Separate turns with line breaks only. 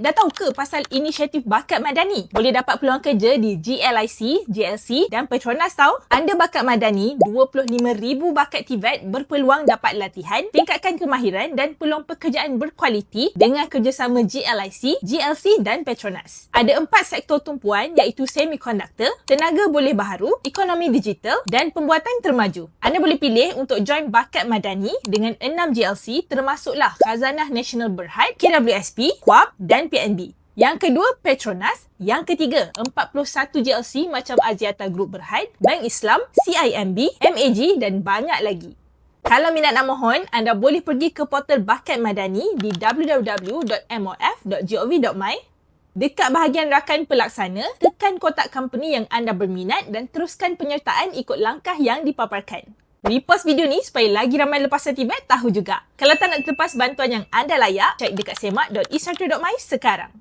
Dah tahu ke pasal inisiatif Bakat Madani? Boleh dapat peluang kerja di GLIC, GLC dan Petronas tau. Anda bakat Madani, 25,000 bakat TVET berpeluang dapat latihan, tingkatkan kemahiran dan peluang pekerjaan berkualiti dengan kerjasama GLIC, GLC dan Petronas. Ada 4 sektor tumpuan iaitu semiconductor, tenaga boleh baharu, ekonomi digital dan pembuatan termaju. Anda boleh pilih untuk join Bakat Madani dengan 6 GLC termasuklah Khazanah Nasional Berhad, KWSP, KUAP dan PNB. Yang kedua, Petronas. Yang ketiga, 41 GLC macam Axiata Group Berhad, Bank Islam, CIMB, MAG dan banyak lagi. Kalau minat nak mohon, anda boleh pergi ke portal Bakat Madani di www.mof.gov.my. Dekat bahagian rakan pelaksana, tekan kotak company yang anda berminat dan teruskan penyertaan ikut langkah yang dipaparkan. Repost video ni supaya lagi ramai lepasan TVET tahu juga. Kalau tak nak terlepas bantuan yang anda layak, cek dekat semak.isartra.my sekarang.